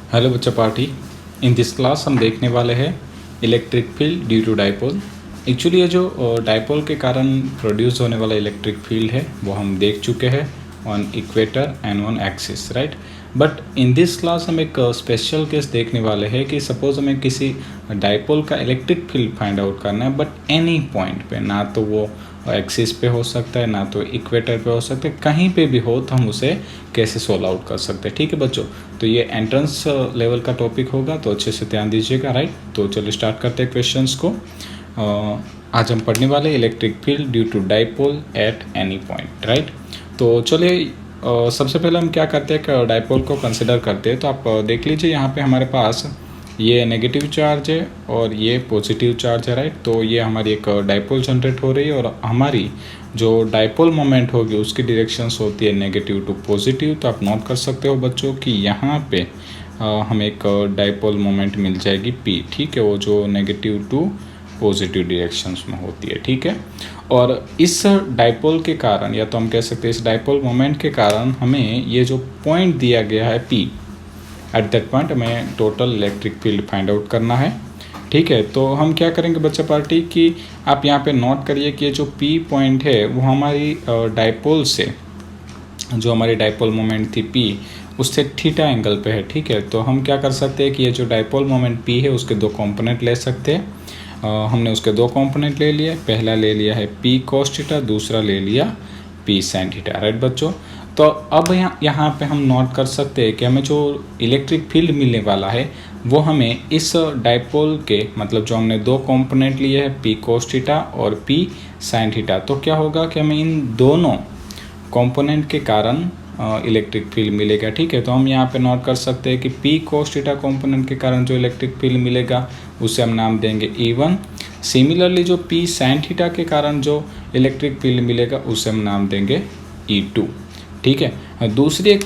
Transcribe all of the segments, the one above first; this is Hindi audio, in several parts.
हेलो बच्चा पार्टी। इन दिस क्लास हम देखने वाले हैं electric field due to dipole. Actually ये जो डाइपोल के कारण प्रोड्यूस होने वाला इलेक्ट्रिक फील्ड है वो हम देख चुके हैं on equator and on axis, right. But in this class हम एक स्पेशल केस देखने वाले हैं कि सपोज हमें किसी डाइपोल का इलेक्ट्रिक फील्ड फाइंड आउट करना है, बट एनी पॉइंट पे, ना तो वो एक्सिस पे हो सकता है ना तो इक्वेटर पे हो सकता है, कहीं पे भी हो तो हम उसे कैसे सोल्व आउट कर सकते हैं। ठीक है बच्चों, तो ये एंट्रेंस लेवल का टॉपिक होगा, तो अच्छे से ध्यान दीजिएगा, राइट। तो चलिए स्टार्ट करते हैं क्वेश्चंस को। आज हम पढ़ने वाले electric field due to dipole at any point, right. तो चलिए सबसे पहले हम क्या करते हैं कि डाइपोल को कंसिडर करते हैं। तो आप देख लीजिए यहाँ पे हमारे पास ये नेगेटिव चार्ज है और ये पॉजिटिव चार्ज है, राइट। तो ये हमारी एक डाइपोल जनरेट हो रही है और हमारी जो डाइपोल मोमेंट होगी उसकी डायरेक्शंस होती है नेगेटिव टू पॉजिटिव। तो आप नोट कर सकते हो बच्चों कि यहाँ पे हमें एक डाइपोल मोमेंट मिल जाएगी P, ठीक है, वो जो नेगेटिव टू पॉजिटिव डायरेक्शंस में होती है, ठीक है। और इस डाइपोल के कारण, या तो हम कह सकते हैं इस डाइपोल मोमेंट के कारण, हमें ये जो पॉइंट दिया गया है P, एट दैट पॉइंट हमें total electric field find out करना है, ठीक है। तो हम क्या करेंगे बच्चा पार्टी कि आप यहाँ पे नोट करिए कि ये जो P पॉइंट है वो हमारी डाइपोल से, जो हमारी डाइपोल मोमेंट थी P, उससे थीटा एंगल पे है, ठीक है। तो हम क्या कर सकते हैं कि ये जो डाइपोल मोमेंट P है उसके दो कंपोनेंट ले सकते हैं। हमने उसके दो कंपोनेंट ले लिए, पहला ले लिया है P cos थीटा, दूसरा ले लिया P sin थीटा, राइट बच्चों। तो अब यहाँ पे हम नोट कर सकते हैं कि हमें जो इलेक्ट्रिक फील्ड मिलने वाला है वो हमें इस डाइपोल के, मतलब जो हमने दो कंपोनेंट लिए हैं P cos थीटा और P sin थीटा, तो क्या होगा कि हमें इन दोनों कंपोनेंट के कारण इलेक्ट्रिक फील्ड मिलेगा, ठीक है। तो हम यहाँ पे नोट कर सकते हैं कि P cos थीटा कंपोनेंट के कारण जो इलेक्ट्रिक फील्ड मिलेगा उसे हम नाम देंगे E1। सिमिलरली जो P sin थीटा के कारण जो इलेक्ट्रिक फील्ड मिलेगा उसे हम नाम देंगे E2, ठीक है। दूसरी एक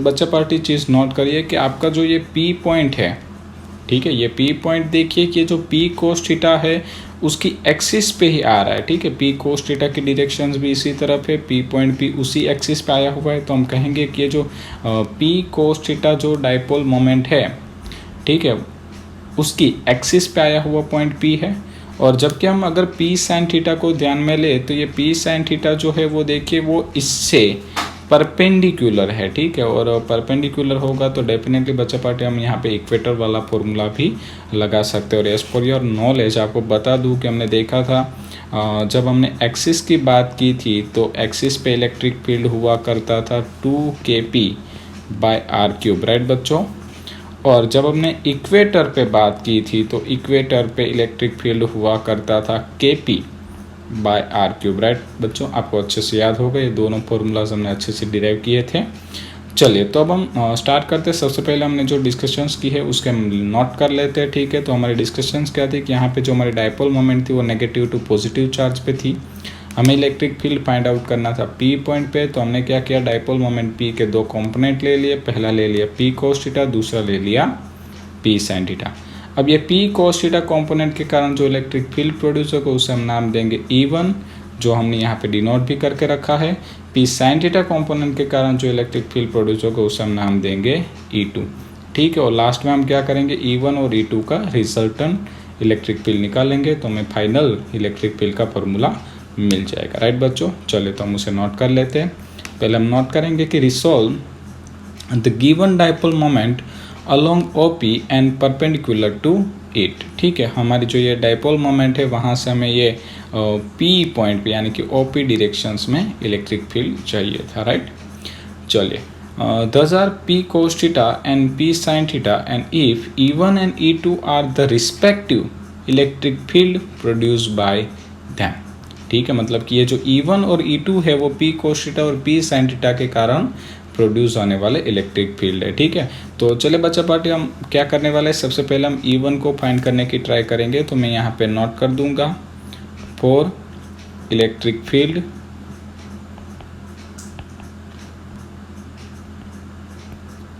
बच्चा पार्टी चीज़ नोट करिए कि आपका जो ये P पॉइंट है, ठीक है, ये P पॉइंट देखिए कि जो P cos थीटा है उसकी एक्सिस पे ही आ रहा है, ठीक है। P cos थीटा की डायरेक्शंस भी इसी तरफ है, P पॉइंट भी उसी एक्सिस पे आया हुआ है। तो हम कहेंगे कि ये जो P cos थीटा जो डाइपोल मोमेंट है, ठीक है, उसकी एक्सिस पे आया हुआ पॉइंट P है। और जबकि हम अगर P sin थीटा को ध्यान में ले तो ये P sin थीटा जो है वो देखिए वो इससे परपेंडिकुलर है, ठीक है। और परपेंडिकुलर होगा तो डेफिनेटली बच्चा पार्टी हम यहाँ पे इक्वेटर वाला फॉर्मूला भी लगा सकते हैं। और एज पर योर नॉलेज आपको बता दूँ कि हमने देखा था जब हमने एक्सिस की बात की थी तो एक्सिस पे इलेक्ट्रिक फील्ड हुआ करता था 2kp/r³, राइट बच्चों। और जब हमने इक्वेटर पे बात की थी तो इक्वेटर पे इलेक्ट्रिक फील्ड हुआ करता था kp/r³, राइट बच्चों। आपको अच्छे से याद होगा, ये दोनों फॉर्मूलाज हमने अच्छे से डिराइव किए थे। चलिए तो अब हम स्टार्ट करते हैं। सबसे पहले हमने जो डिस्कशंस की है उसके हम नोट कर लेते हैं, ठीक है। तो हमारी डिस्कशंस क्या थी कि यहाँ पे जो हमारी डाइपोल मोमेंट थी वो नेगेटिव टू पॉजिटिव चार्ज पे थी। हमें इलेक्ट्रिक फील्ड फाइंड आउट करना था P पॉइंट पे। तो हमने क्या किया, डाइपोल मोमेंट P के दो कंपोनेंट ले लिए, पहला ले लिया P cos थीटा, दूसरा ले लिया P sin थीटा। अब ये P cos थीटा कंपोनेंट के कारण जो इलेक्ट्रिक फील्ड प्रोड्यूस होगा उसे हम नाम देंगे E1, जो हमने यहाँ पे डिनोट भी करके रखा है। P sin थीटा कंपोनेंट के कारण जो इलेक्ट्रिक फील्ड प्रोड्यूस होगा उसे हम नाम देंगे E2, ठीक है। और लास्ट में हम क्या करेंगे, E1 और E2 का रिजल्टेंट इलेक्ट्रिक फील्ड निकालेंगे तो हमें फाइनल इलेक्ट्रिक फील्ड का फॉर्मूला मिल जाएगा, राइट बच्चों। चलिए तो हम उसे नोट कर लेते हैं। पहले हम नोट करेंगे कि resolve the given dipole moment along OP and perpendicular to it, ठीक है। हमारी जो ये डाइपोल मोमेंट है वहाँ से हमें ये P पॉइंट पे यानी कि OP डायरेक्शंस में इलेक्ट्रिक फील्ड चाहिए था, राइट। चलिए those are P cos theta and P sin theta and if E1 and E2 are the respective electric field produced by them, ठीक है। मतलब कि ये जो E1 और E2 है वो P cos थीटा और P sin थीटा के कारण प्रोड्यूस होने वाले इलेक्ट्रिक फील्ड है, ठीक है। तो चले बच्चा पार्टी हम क्या करने वाले हैं, सबसे पहले हम E1 को फाइंड करने की ट्राई करेंगे। तो मैं यहाँ पे नोट कर दूंगा for electric field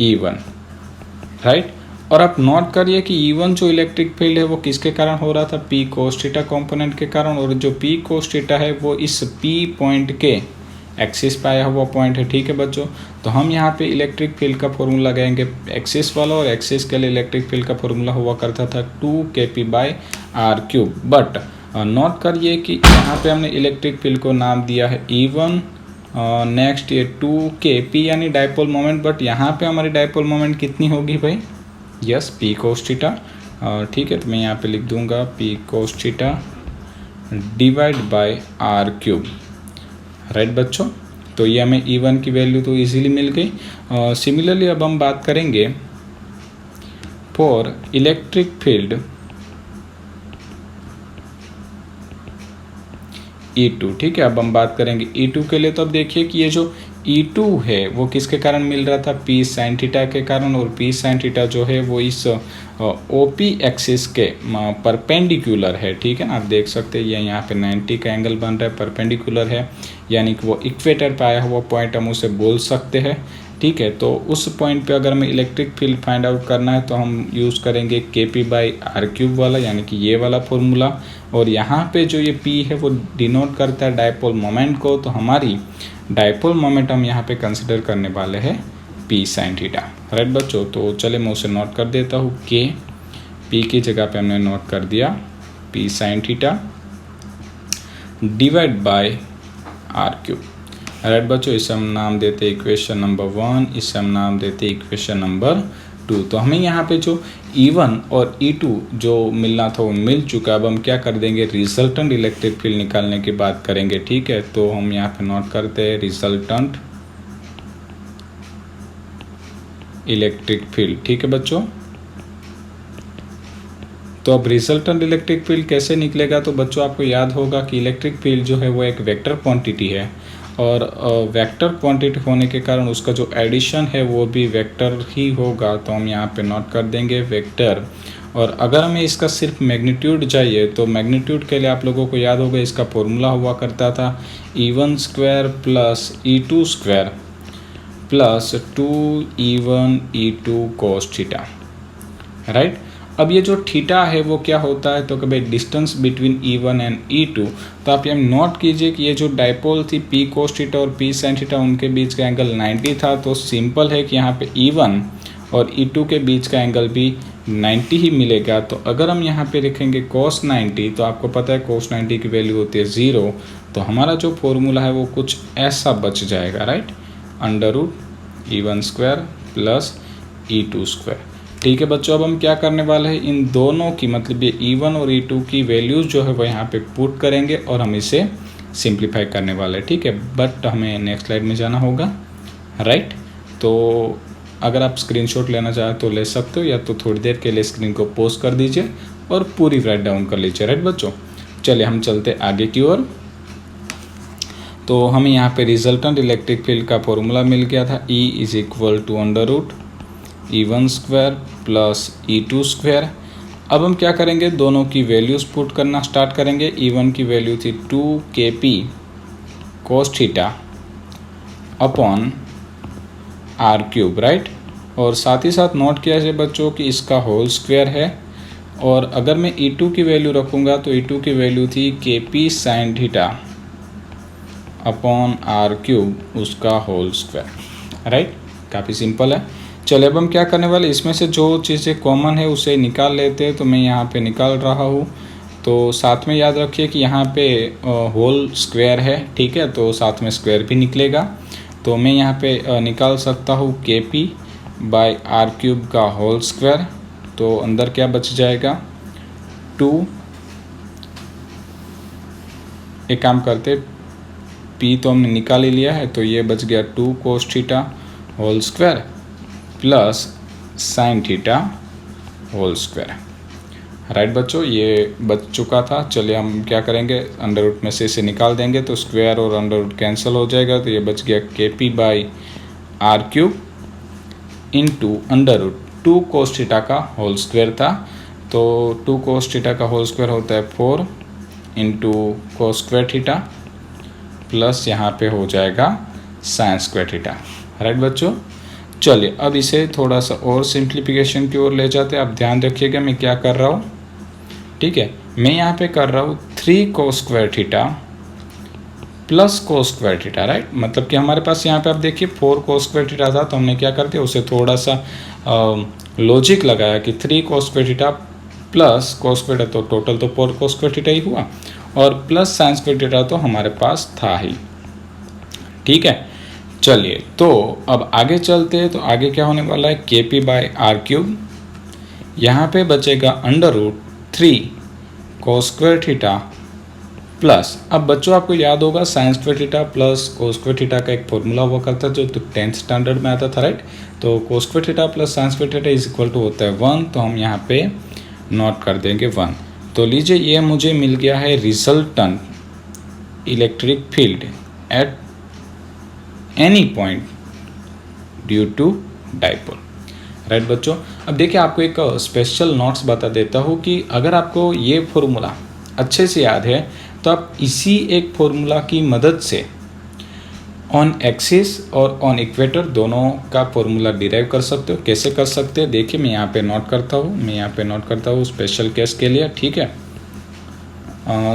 E1, right. और आप नोट करिए कि E1 जो इलेक्ट्रिक फील्ड है वो किसके कारण हो रहा था, P cos थीटा कंपोनेंट के कारण। और जो P cos थीटा है वो इस P पॉइंट के एक्सिस पे आया हुआ पॉइंट है, ठीक है बच्चों। तो हम यहाँ पे इलेक्ट्रिक फील्ड का फॉर्मूला लगाएंगे एक्सिस वाला, और एक्सिस के लिए इलेक्ट्रिक फील्ड का फॉर्मूला हुआ करता था 2kp/r³। बट नोट करिए कि यहाँ पे हमने इलेक्ट्रिक फील्ड को नाम दिया है E1, नेक्स्ट ये 2kp यानी डायपोल मोमेंट, बट यहाँ पे हमारी डायपोल मोमेंट कितनी होगी भाई, यस p cos थीटा, ठीक है। तो मैं यहाँ पे लिख दूंगा p cos theta divide by r³, right बच्चों। तो ये हमें E1 की वैल्यू तो इजीली मिल गई। सिमिलरली अब हम बात करेंगे फॉर इलेक्ट्रिक फील्ड E2, ठीक है। अब हम बात करेंगे E2 के लिए। तो अब देखिए कि ये जो E2 है वो किसके कारण मिल रहा था, P sin थीटा के कारण, और P sin थीटा जो है वो इस OP एक्सिस के परपेंडिकुलर है, ठीक है ना। आप देख सकते हैं ये यहाँ पे 90 का एंगल बन रहा है, परपेंडिकुलर है, यानी कि वो इक्वेटर पे आया हुआ पॉइंट हम उसे बोल सकते हैं, ठीक है। तो उस पॉइंट पे अगर हमें इलेक्ट्रिक फील्ड फाइंड आउट करना है तो हम यूज़ करेंगे kp/r³ वाला, यानी कि ये वाला फॉर्मूला। और यहाँ पे जो ये p है वो डिनोट करता है डायपोल मोमेंट को, तो हमारी डायपोल मोमेंट हम यहाँ पे कंसिडर करने वाले हैं p sin थीटा, राइट बच्चों। तो चले मैं उसे नोट कर देता हूँ, k p की जगह पे हमने नोट कर दिया p sin theta divide by r³, right बच्चों। इसे हम नाम देते हैं इक्वेशन नंबर 1, इसे हम नाम देते हैं इक्वेशन नंबर 2। तो हमें यहाँ पे जो E1 और E2 जो मिलना था वो मिल चुका। अब हम क्या कर देंगे, रिजल्टेंट इलेक्ट्रिक फील्ड निकालने की बात करेंगे, ठीक है। तो हम यहाँ पे नोट करते हैं रिजल्टेंट इलेक्ट्रिक फील्ड, ठीक है बच्चों। तो अब रिजल्टेंट इलेक्ट्रिक फील्ड कैसे निकलेगा, तो बच्चों आपको याद होगा कि इलेक्ट्रिक फील्ड जो है वो एक वेक्टर क्वांटिटी है, और वेक्टर क्वांटिटी होने के कारण उसका जो एडिशन है वो भी वेक्टर ही होगा। तो हम यहाँ पे नोट कर देंगे वेक्टर। और अगर हमें इसका सिर्फ मैग्नीट्यूड चाहिए तो मैग्नीट्यूड के लिए आप लोगों को याद होगा इसका फॉर्मूला हुआ करता था E1² plus E2² plus 2E1 E2 cos theta, right. अब ये जो थीटा है वो क्या होता है, तो कभी distance between E1 and E2। तो आप यहाँ नोट कीजिए कि ये जो डायपोल थी P cos थीटा और P sin थीटा, उनके बीच का एंगल 90 था। तो सिंपल है कि यहाँ पे E1 और E2 के बीच का एंगल भी 90 ही मिलेगा। तो अगर हम यहाँ पे लिखेंगे cos 90, तो आपको पता है cos 90 की वैल्यू होती है 0। तो हमारा जो फॉर्मूला है वो कुछ ऐसा बच जाएगा, राइट, √E1² प्लस E2², ठीक है बच्चों। अब हम क्या करने वाले हैं, इन दोनों की मतलब ये E1 और E2 की वैल्यूज़ जो है वो यहाँ पे पुट करेंगे और हम इसे सिंप्लीफाई करने वाले हैं, ठीक है। बट हमें नेक्स्ट स्लाइड में जाना होगा, राइट। तो अगर आप स्क्रीनशॉट लेना चाहें तो ले सकते हो, या तो थोड़ी देर के लिए स्क्रीन को पॉज कर दीजिए और पूरी राइट डाउन कर लीजिए, राइट बच्चों। चलिए हम चलते आगे की ओर। तो हमें यहाँ पे रिजल्टेंट इलेक्ट्रिक फील्ड का फॉर्मूला मिल गया था, E = √E1² प्लस E2²। अब हम क्या करेंगे, दोनों की वैल्यूज़ पुट करना स्टार्ट करेंगे। E1 की वैल्यू थी 2kp cos theta upon r³, right. और साथ ही साथ नोट किया जाए बच्चों कि इसका होल स्क्वायर है। और अगर मैं E2 की वैल्यू रखूँगा तो E2 की वैल्यू थी kp sin theta upon r³, उसका होल स्क्वायर, राइट। काफ़ी सिंपल है। चलिए अब हम क्या करने वाले, इसमें से जो चीज़ें कॉमन है उसे निकाल लेते हैं। तो मैं यहाँ पे निकाल रहा हूँ। तो साथ में याद रखिए कि यहाँ पे होल स्क्वायर है, ठीक है, तो साथ में स्क्वायर भी निकलेगा। तो मैं यहाँ पे निकाल सकता हूँ kp/r³ का होल स्क्वायर। तो अंदर क्या बच जाएगा, 2, एक काम करते, p तो हमने निकाल ही लिया है, तो ये बच गया 2 cos theta whole square plus sin theta whole square, right बच्चों, ये बच चुका था। चलिए हम क्या करेंगे, अंडर रूट में से इसे निकाल देंगे तो स्क्वायर और अंडर रूट कैंसिल हो जाएगा। तो ये बच गया kp/r³ into under root 2 cos theta का होल स्क्वायर था। तो 2 cos थीटा का होल स्क्वायर होता है 4 into cos square theta plus यहाँ पे हो जाएगा sin स्क्वायर थीटा, राइट बच्चों। चलिए अब इसे थोड़ा सा और सिंप्लीफिकेशन की ओर ले जाते हैं। आप ध्यान रखिएगा मैं क्या कर रहा हूँ, ठीक है। मैं यहाँ पे कर रहा हूँ 3 cos square theta plus cos square theta, right. मतलब कि हमारे पास यहाँ पे आप देखिए 4 कोस स्क्वायर थीटा था, तो हमने क्या कर दिया, उसे थोड़ा सा लॉजिक लगाया कि 3 कोस square theta plus cos square theta, तो टोटल तो 4 कोस स्क्वायर थीटा ही हुआ, और प्लस साइन स्क्वायर थीटा तो हमारे पास था ही। ठीक है, चलिए तो अब आगे चलते हैं। तो आगे क्या होने वाला है, KP/r³, यहाँ पे बचेगा √3 कोस स्क्वायर थीटा प्लस, अब बच्चों आपको याद होगा sign square theta plus cos square theta का एक फॉर्मूला हुआ करता है जो तो 10th स्टैंडर्ड में आता था, राइट। तो cos square theta plus sine square theta is equal to होता है 1, तो हम यहाँ पे नोट कर देंगे 1। तो लीजिए ये मुझे मिल गया है resultant electric field at any point due to dipole, right बच्चों। अब देखिए आपको एक स्पेशल नोट्स बता देता हूँ कि अगर आपको ये फॉर्मूला अच्छे से याद है तो आप इसी एक फॉर्मूला की मदद से ऑन एक्सिस और ऑन इक्वेटर दोनों का फॉर्मूला डिराइव कर सकते हो। कैसे कर सकते हैं देखिए, मैं यहाँ पे नोट करता हूँ स्पेशल केस के लिए, ठीक है।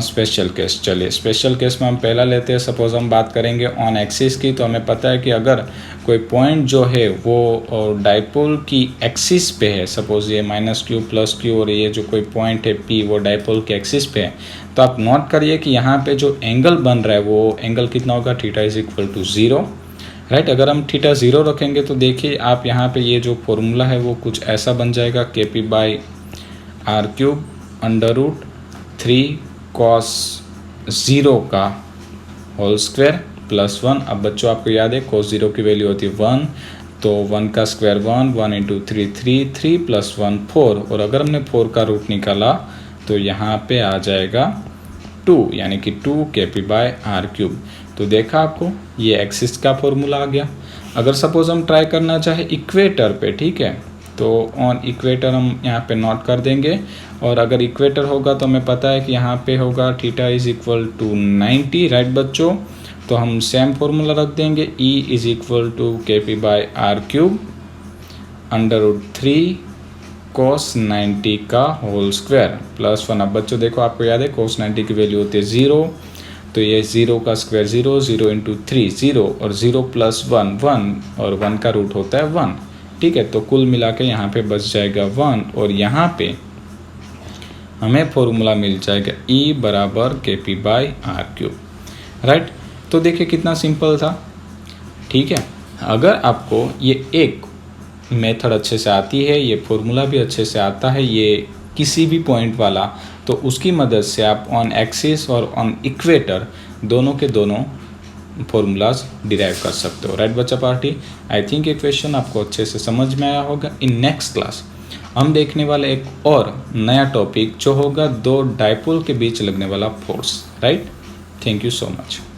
स्पेशल केस, चलिए स्पेशल केस में हम पहला लेते हैं। सपोज हम बात करेंगे ऑन एक्सिस की, तो हमें पता है कि अगर कोई पॉइंट जो है वो डाइपोल की एक्सिस पे है, सपोज ये -q +q और ये जो कोई पॉइंट है P वो डाइपोल के एक्सिस पे है, तो आप नोट करिए कि यहाँ पे जो एंगल बन रहा है वो एंगल कितना होगा, θ = 0, राइट। अगर हम θ 0 रखेंगे तो देखिए आप यहाँ पे ये जो फॉर्मूला है वो कुछ ऐसा बन जाएगा, KP/r³ √3 cos 0 का होल स्क्वायर प्लस 1। अब बच्चों आपको याद है cos 0 की वैल्यू होती है 1, तो 1 का स्क्वायर 1 × 3 3 + 1 4, और अगर हमने 4 का रूट निकाला तो यहाँ पे आ जाएगा 2, यानी कि 2 KP/r³। तो देखा आपको ये एक्सिस का फॉर्मूला आ गया। अगर सपोज हम ट्राई करना चाहे इक्वेटर पे, ठीक है, तो ऑन इक्वेटर हम यहाँ पे नोट कर देंगे, और अगर इक्वेटर होगा तो हमें पता है कि यहाँ पे होगा θ = 90, राइट बच्चों। तो हम सेम फॉर्मूला रख देंगे, E = KP/r³ √3 cos 90 का होल स्क्वायर प्लस 1। अब बच्चों देखो आपको याद है cos 90 की वैल्यू होती है 0, तो ये 0 का स्क्वायर 0, 0 × 3 0, और 0 + 1 1, और 1 का रूट होता है 1, ठीक है। तो कुल मिला के यहाँ पे बच जाएगा 1, और यहाँ पे हमें फॉर्मूला मिल जाएगा E = KP/r³, राइट। तो देखिए कितना सिंपल था, ठीक है। अगर आपको ये एक मेथड अच्छे से आती है, ये फॉर्मूला भी अच्छे से आता है, ये किसी भी पॉइंट वाला, तो उसकी मदद से आप ऑन एक्सिस और ऑन इक्वेटर दोनों के दोनों फॉर्मूलाज डिराइव कर सकते हो, राइट बच्चा पार्टी। आई थिंक ये क्वेश्चन आपको अच्छे से समझ में आया होगा। इन नेक्स्ट क्लास हम देखने वाले एक और नया टॉपिक जो होगा दो डाइपोल के बीच लगने वाला force, right. Thank you so much.